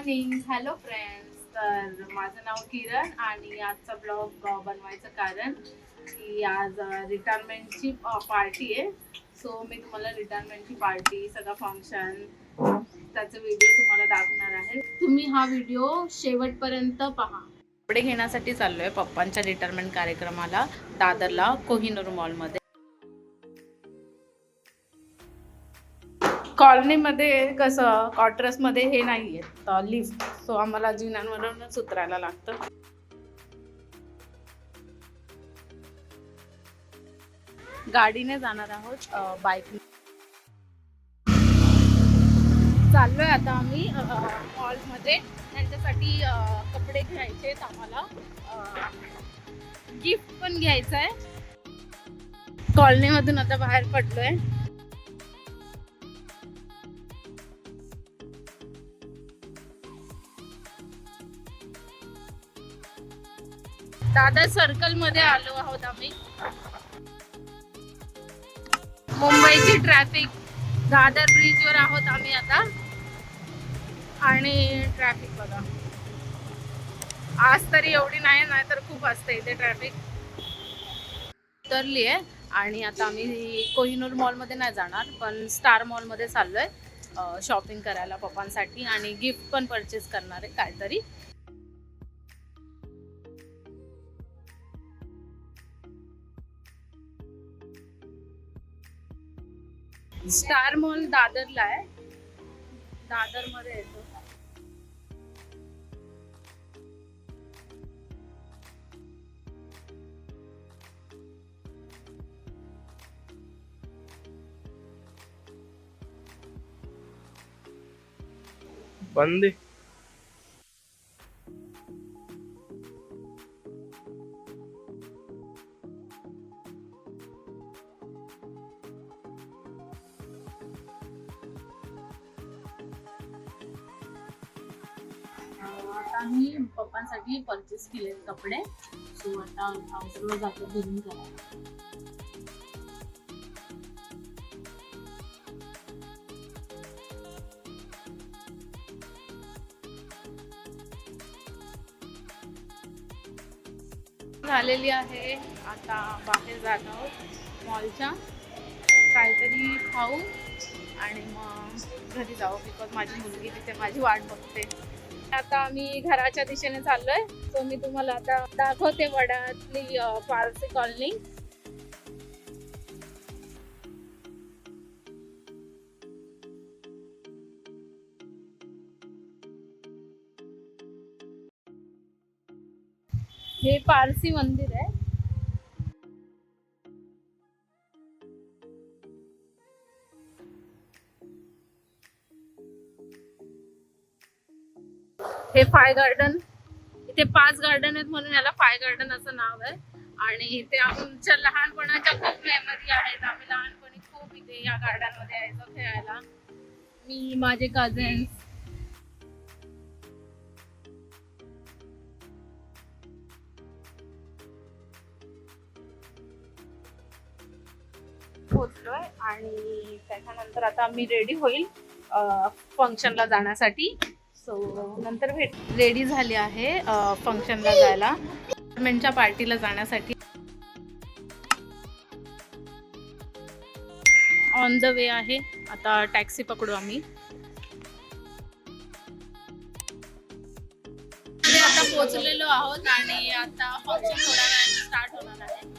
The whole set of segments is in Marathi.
मॉर्निंग. Hello friends. तर माझं नाव किरण आणि आजचा ब्लॉग बनवायचं कारण की आज रिटायरमेंटची पार्टी आहे. सो मी तुम्हाला रिटायरमेंटची पार्टी, सगळं फंक्शन, त्याचा व्हिडिओ तुम्हाला दाखवणार आहे. तुम्ही हा व्हिडिओ शेवटपर्यंत पहा. कपडे घेण्यासाठी चाललोय पप्पांच्या रिटायरमेंट कार्यक्रमाला दादरला कोहिनूर मॉलमध्ये. कॉलनीमध्ये कसं क्वार्टर्समध्ये हे नाही आहे लिफ्ट, सो आम्हाला जिन्यांवरूनच उतरायला लागतं. गाडीने जाणार आहोत, बाईकने चाललोय आता आम्ही मॉलमध्ये. त्यांच्यासाठी कपडे घ्यायचे आहेत आम्हाला, गिफ्ट पण घ्यायचं आहे. कॉलनीमधून आता बाहेर पडलोय. दादर सर्कल मध्ये आलो आहोत आम्ही. मुंबईची ट्रॅफिक, दादर ब्रिज वर आहोत आम्ही आता. आणि ट्रॅफिक बघा, आज तरी एवढी नाही तर खूप असते इथे ट्रॅफिक. उतरली आहे आणि आता आम्ही कोहिनूर मॉलमध्ये नाही जाणार, पण स्टार मॉलमध्ये चाललोय शॉपिंग करायला पप्पांसाठी आणि गिफ्ट पण परचेस करणार आहे काहीतरी. स्टार मॉल दादरला आहे, दादर मध्ये येतो. बंद आहे. आता आम्ही पप्पांसाठी परचेस केले कपडे. सो आता आउटडोर जातो बिलिंग करायला. झालेली आहे, आता बाहेर जात आहोत मॉलच्या. काहीतरी खाऊ आणि मग घरी जाऊ, बिकॉज माझी मुलगी तिथे माझी वाट बघते. आता आम्ही घराच्या दिशेने चाललोय. सो मी तुम्हाला आता दाखवते वडातली पारसी कॉलनी. हे पारसी मंदिर आहे. हे फाय गार्डन, इथे 5 गार्डन आहेत म्हणून याला फाय गार्डन असं नाव आहे. आणि इथे आमच्या लहानपणाच्या खूप मेमरी आहेत. आम्ही लहानपणी खूप इथे या गार्डन मध्ये यायचो खेळायला, मी, माझे कझन्स. पोहोचलोय आणि त्याच्यानंतर आता मी रेडी होईल फंक्शनला जाण्यासाठी. सो नंतर भेट. रेडी झाली आहे फंक्शनला जायला, रिटायरमेंटच्या पार्टीला जाण्यासाठी. ऑन द वे आहे, आता टॅक्सी पकडू आम्ही. आता पोहोचलेलो आहोत आणि आता फंक्शन थोड्या वेळाने स्टार्ट होणार आहे.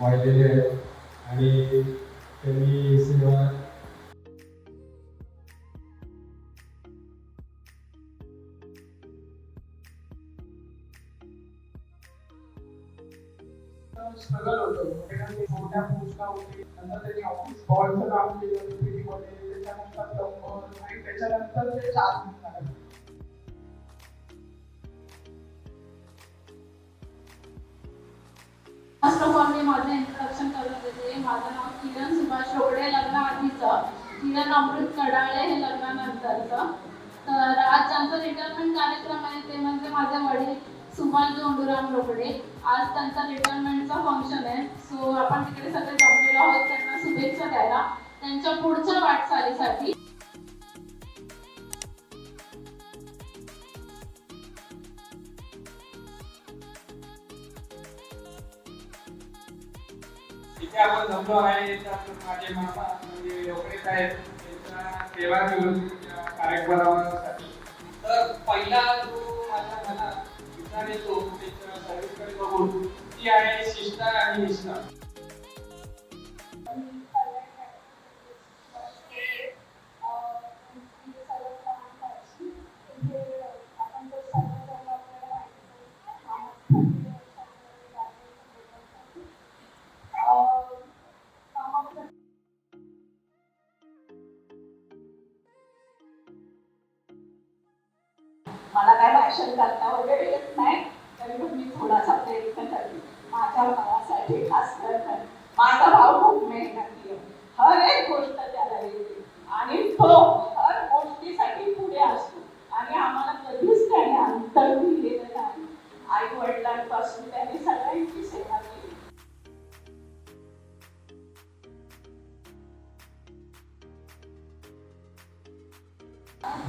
वाढलेले आहेत आणि त्यांनी सेवा स्ट्रगल होतं. मोठ्या पोस्टला होते, नंतर त्यांनी ऑफिस बॉयचं काम केलं सिटीमध्ये, त्याच्यानंतर आणि त्याच्यानंतर ते 4 महिने फर्स्ट ऑफ ऑल मी माझं इंट्रोडक्शन करून देते. माझं नाव किरण सुभाष रोकडे, लग्न आधीचं. किरण अमृत कडाळे हे लग्नानंतरचं. तर आज ज्यांचा रिटायरमेंट कार्यक्रम आहे ते म्हणजे माझे वडील सुभाष जोंडूराम रोकडे. आज त्यांचा रिटायरमेंटचा फंक्शन आहे. सो आपण तिकडे सगळे जमलेलो आहोत त्यांना शुभेच्छा द्यायला त्यांच्या पुढच्या वाटचालीसाठी. इथे आपण जमलो आहे तर माझे मामा म्हणजे रोकडे साहेब त्यांच्या सेवा निवृत्तीच्या कार्यक्रमासाठी. तर पहिला जो माझ्या मनात विचार येतो त्याच्या सर्विसकडे बघून ती आहे शिस्त आणि निष्ठा. मला काय भाषण करता वगैरे येत नाही, तरी पण मी थोडासा प्रयत्न करते माझ्या भावासाठी. खास कर माझा भाव खूप मेहनती आहे, हर एक गोष्ट त्याला येते आणि तो हर गोष्टीसाठी पुढे असतो आणि आम्हाला कधीच त्याने अंतर दिलेलं नाही. आई वडिलांपासून त्याने सगळ्यांची सेवा केली.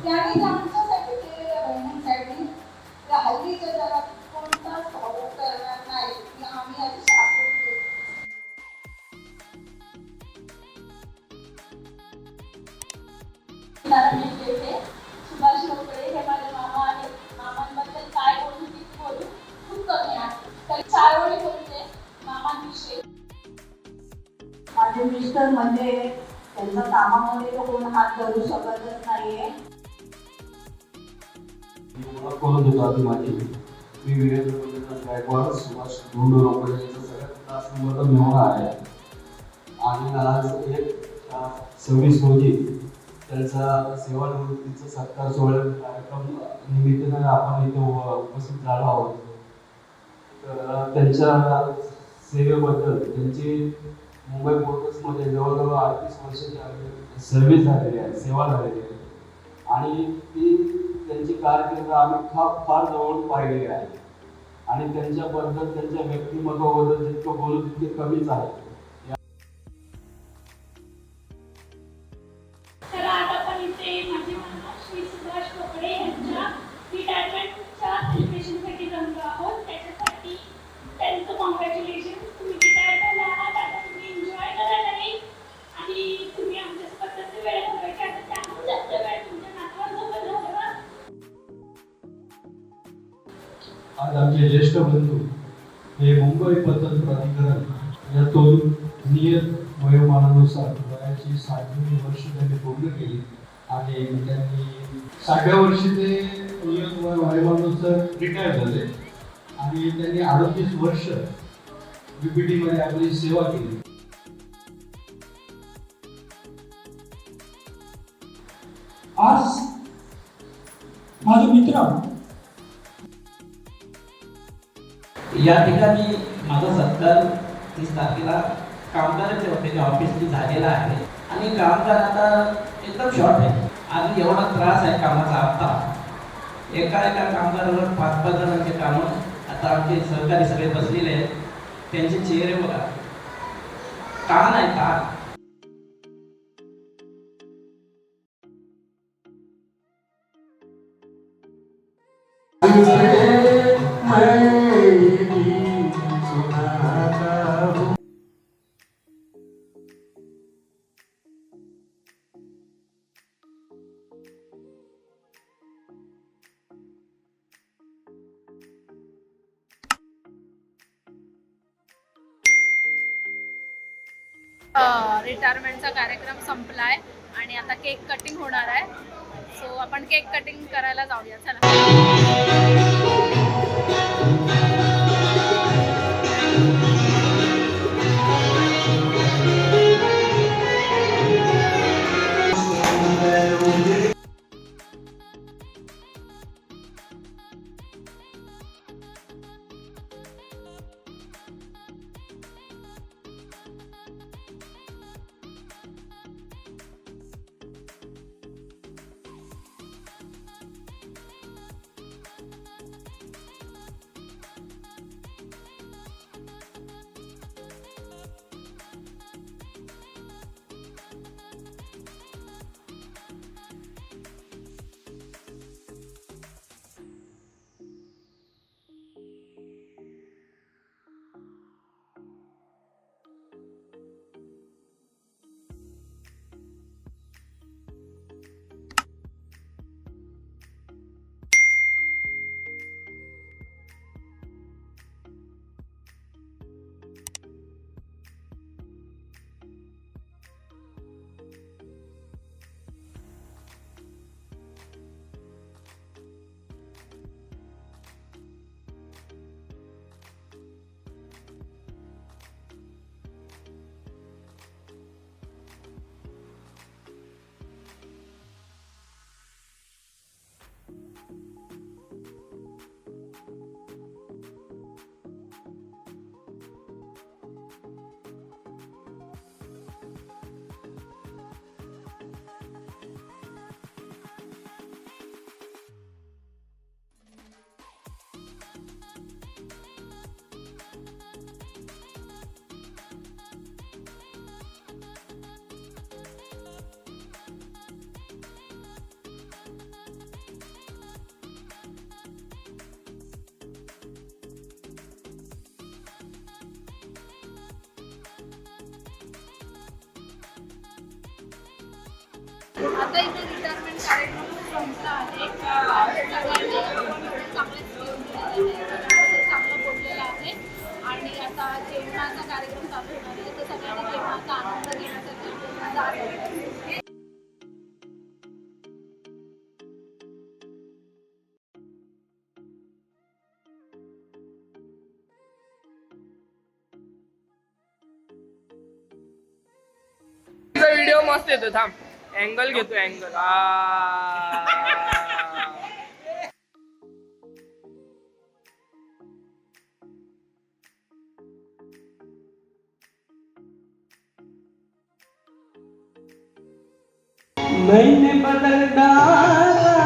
त्याने आमच्यासाठी केलेल्या बहिणींसाठी या हल्लीच्या जगात कोणताच भाऊ करणार नाही की आम्ही आधी शासन केलं. मी येते सुभाष रोकडे हे माझे मामा आहेत. मामांबद्दल काय बोलू किती बोलू खूप कमी आहे. तरी 4 ओळी बोलते मामांविषयी. माझे मिस्टर म्हणजे त्यांच्या कामामध्ये तो कोण हात धरू शकतच नाहीये. ओळख करून देतो आधी माझी. मी वीरेंद्र गायकवाड सुभाष धोंडू रोकडे यांचा सगळ्यात खास नंबरचा मेहमान आहे आणि आज 1/26 रोजी त्यांचा सेवानिवृत्तीचा सत्कार सोहळ्याचा कार्यक्रम निमित्ताने आपण इथे उपस्थित झालो आहोत. तर त्यांच्या सेवेबद्दल त्यांची मुंबई पोर्ट्समध्ये जवळजवळ 38 वर्षाची सर्व्हिस झालेली आहे, सेवा झालेली आहे आणि ती त्यांची कारकीर्द आम्ही फार जवळून पाहिलेली आहे आणि त्यांच्याबद्दल त्यांच्या व्यक्तिमत्वाबद्दल जितकं बोलू तितके कमीच आहे. तर आज आपण इथे माझे मामा श्री सुभाष रोकडे यांच्या रिटायरमेंटच्या सेलिब्रेशनसाठी जमलो आहोत. त्याच्यासाठी त्यांचं कॉंग्रॅच्युलेशन. तुम्ही रिटायर झाला आहात, आता तुम्ही एन्जॉय करा नाही आणि तुम्ही आमच्यासोबत जसं वेळ घालवायचे आता त्याहून जास्त वेळ तुमच्या नातवांसोबत घालवा. आज आमचे ज्येष्ठ बंधू हे मुंबई पतन प्राधिकरण यातून नियत वयोमानानुसार वयाची 60वी वर्ष त्यांनी पूर्ण केली आणि त्यांनी 60व्या वर्षी ते नियत वयोमानानुसार रिटायर झाले आणि त्यांनी 38 वर्ष बीपीटी मध्ये आपली सेवा केली. आज माझे मित्र या ठिकाणी माझा सत्कार 30 तारखेला कामगाराच्या वतीने ऑफिसली झालेला आहे आणि कामगार आता एकदम शॉर्ट आहे. आधी एवढा त्रास आहे कामाचा. आता एका कामगारावर 5-5 जणांचे कामं. आता आमचे सहकारी सगळे बसलेले आहेत, त्यांचे चेहरे बघा, ताण आहे ताण. रिटायरमेंटचा कार्यक्रम संपलाय आणि आता केक कटिंग होणार आहे. सो आपण केक कटिंग करायला जाऊया. चला. आता इथे रिटायरमेंट कार्यक्रम संपला आहे. सगळ्यांनी चांगले चांगलं बोललेलं आहे आणि आता जेवणाचा कार्यक्रम चालू होणार आहे. तर सगळ्यांनी जेवणाचा आनंद घेण्यासाठी जात आहे. व्हिडिओ मस्त येतो. थांब, अँगल घेतो, अँगल. मैंने बदल डाला.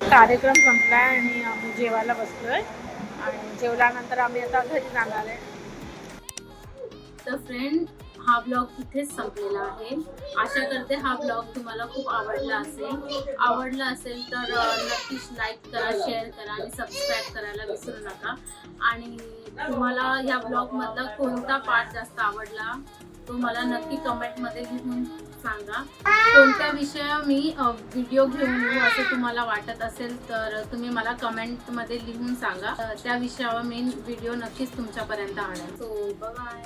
कार्यक्रम संपलाय आणि आम्ही जेवायला बसलोय आणि जेवल्यानंतर आम्ही आता घरी जाणार आहे. तर फ्रेंड, हा ब्लॉग इथेच संपलेला आहे. आशा करते हा ब्लॉग तुम्हाला खूप आवडला असेल तर नक्कीच लाईक करा, शेअर करा आणि सबस्क्राईब करायला विसरू नका. आणि तुम्हाला या ब्लॉगमधला कोणता पार्ट जास्त आवडला तो मला नक्की कमेंटमध्ये लिहून सांगा. कोणत्या विषयावर मी व्हिडिओ घेऊन येऊ असं तुम्हाला वाटत असेल तर तुम्ही मला कमेंटमध्ये लिहून सांगा. त्या विषयावर मी व्हिडिओ नक्कीच तुमच्यापर्यंत आणेन. So bye.